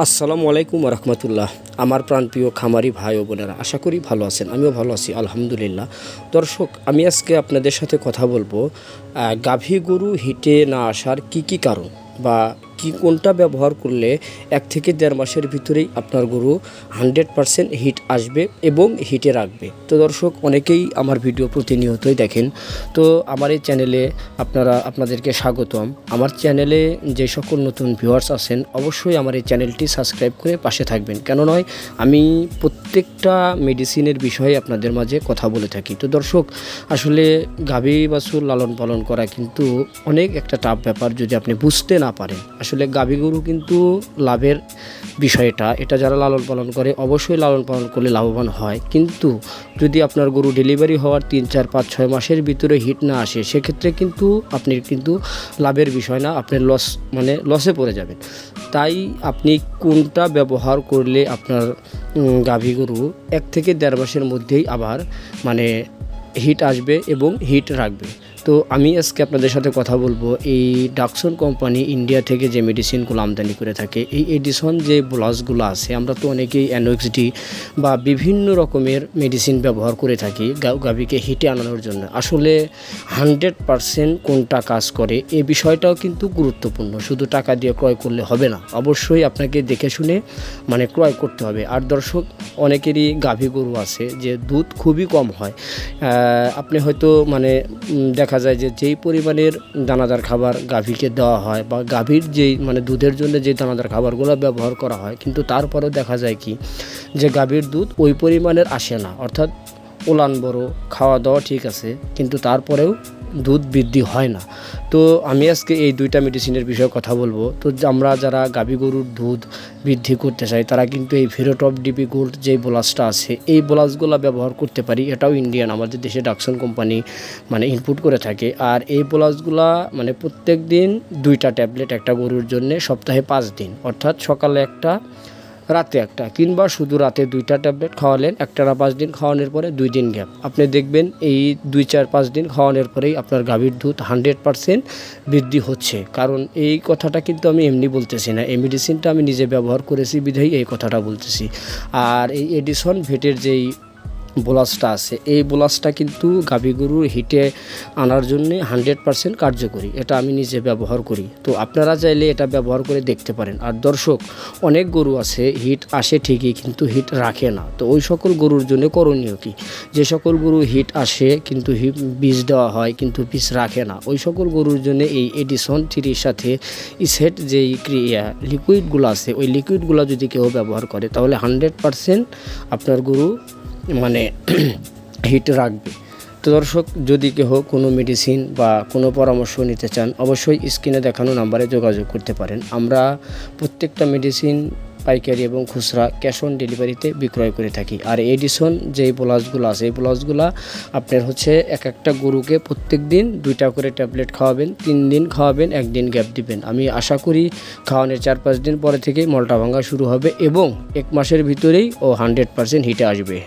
আসসালামু আলাইকুম রহমতুল্লাহ। আমার প্রাণপ্রিয় খামারি ভাই ও বোনেরা, আশা করি ভালো আছেন। আমিও ভালো আছি আলহামদুলিল্লাহ। দর্শক, আমি আজকে আপনাদের সাথে কথা বলবো গাভী গরু হিটে না আসার কি কারণ বা কোনটা ব্যবহার করলে 1 থেকে 1.5 মাসের ভিতরেই আপনার গরু 100% হিট আসবে এবং হিটে রাখবে। তো দর্শক, অনেকেই আমার ভিডিও প্রতিনিয়তই দেখেন। তো আমার এই চ্যানেলে আপনাদেরকে স্বাগতম। আমার চ্যানেলে যে সকল নতুন ভিউয়ার্স আছেন, অবশ্যই আমার এই চ্যানেলটি সাবস্ক্রাইব করে পাশে থাকবেন। কেন নয়, আমি প্রত্যেকটা মেডিসিনের বিষয়ে আপনাদের মাঝে কথা বলে থাকি। তো দর্শক, আসলে গাভী বাছুর লালন পালন করা কিন্তু অনেক একটা টাফ ব্যাপার যদি আপনি বুঝতে না পারেন। আসলে গাভী গরু কিন্তু লাভের বিষয়টা, এটা যারা লালন পালন করে অবশ্যই লালন পালন করলে লাভবান হয়। কিন্তু যদি আপনার গরু ডেলিভারি হওয়ার 3, 4, 5, 6 মাসের ভিতরে হিট না আসে, সেক্ষেত্রে কিন্তু আপনি কিন্তু লাভের বিষয় না, আপনি লসে পড়ে যাবেন। তাই আপনি কোনটা ব্যবহার করলে আপনার গাভী গরু 1 থেকে 1.5 মাসের মধ্যেই আবার হিট আসবে এবং হিট রাখবে। তো আমি আজকে আপনাদের সাথে কথা বলবো এই ডাকসন কোম্পানি ইন্ডিয়া থেকে যে মেডিসিনগুলো আমদানি করে থাকে, এই এডিসন যে ব্লাসগুলো আছে, আমরা তো অনেকেই NOXD বা বিভিন্ন রকমের মেডিসিন ব্যবহার করে থাকি গাভীকে হিটে আনানোর জন্য। আসলে 100% কোনটা কাজ করে এই বিষয়টাও কিন্তু গুরুত্বপূর্ণ। শুধু টাকা দিয়ে ক্রয় করলে হবে না, অবশ্যই আপনাকে দেখে শুনে ক্রয় করতে হবে। আর দর্শক, অনেকেরই গাভী গরু আছে যে দুধ খুবই কম হয়। আপনি হয়তো দেখা যায় যে যেই পরিমাণের দানাদার খাবার গাভীকে দেওয়া হয় বা গাভীর যেই দুধের জন্য যে দানাদার খাবারগুলো ব্যবহার করা হয়, কিন্তু তারপরেও দেখা যায় কি যে গাভীর দুধ ওই পরিমাণের আসে না। অর্থাৎ ওলান বড়, খাওয়া দাওয়া ঠিক আছে, কিন্তু তারপরেও দুধ বৃদ্ধি হয় না। তো আমি আজকে এই 2টা মেডিসিনের বিষয়ে কথা বলবো। তো আমরা যারা গাভী গরুর দুধ বৃদ্ধি করতে চাই, তারা কিন্তু এই ফেরোটপ ডিপি গোল্ড যে ব্লাসটা আছে, এই ব্লাসগুলো ব্যবহার করতে পারি। এটাও ইন্ডিয়ান, আমাদের দেশে ডাকসন কোম্পানি ইনপুট করে থাকে। আর এই ব্লাসগুলা প্রত্যেক দিন 2টা ট্যাবলেট একটা গরুর জন্য, সপ্তাহে 5 দিন, অর্থাৎ সকালে একটা, রাতে একটা, কিংবা শুধু রাতে 2টা ট্যাবলেট খাওয়ালেন। একটানা 5 দিন খাওয়ানোর পরে 2 দিন গ্যাপ, আপনি দেখবেন এই 2, 4, 5 দিন খাওয়ানোর পরেই আপনার গাভীর দুধ 100% বৃদ্ধি হচ্ছে। কারণ এই কথাটা কিন্তু আমি এমনি বলতেছি না, এই মেডিসিনটা আমি নিজে ব্যবহার করেছি বিধায় এই কথাটা বলতেছি। আর এই এডিসন ভেটের যেই ব্লাসটা আছে, এই ব্লাসটা কিন্তু গাভী গরুর হিটে আনার জন্য 100% কার্যকরী। এটা আমি নিজে ব্যবহার করি। তো আপনারা চাইলে এটা ব্যবহার করে দেখতে পারেন। আর দর্শক, অনেক গরু আছে হিট আসে ঠিকই, কিন্তু হিট রাখে না। তো ওই সকল গরুর জন্য করণীয় কি? যে সকল গরু হিট আসে কিন্তু বীজ দেওয়া হয় কিন্তু বীজ রাখে না, ওই সকল গরুর জন্য এই এডিসন 3 সাথে ইসেট যেই লিকুইডগুলো আছে, ওই লিকুইডগুলো যদি কেউ ব্যবহার করে, তাহলে 100% আপনার গরু হিট রাখবে। তো দর্শক, যদি কেউ কোনো মেডিসিন বা কোনো পরামর্শ নিতে চান, অবশ্যই স্ক্রিনে দেখানো নাম্বারে যোগাযোগ করতে পারেন। আমরা প্রত্যেকটা মেডিসিন পাইকারি এবং খুচরা ক্যাশ অন ডেলিভারিতে বিক্রয় করে থাকি। আর এডিসন যেই ব্লাসগুলো আছে, এই ব্লাসগুলো আপনার এক একটা গরুকে প্রত্যেক দিন 2টা করে ট্যাবলেট খাওয়াবেন, 3 দিন খাওয়াবেন, 1 দিন গ্যাপ দিবেন। আমি আশা করি খাওয়ানোর 4-5 দিন পরে থেকেই মলটা ভাঙা শুরু হবে এবং 1 মাসের ভিতরেই ও 100% হিটে আসবে।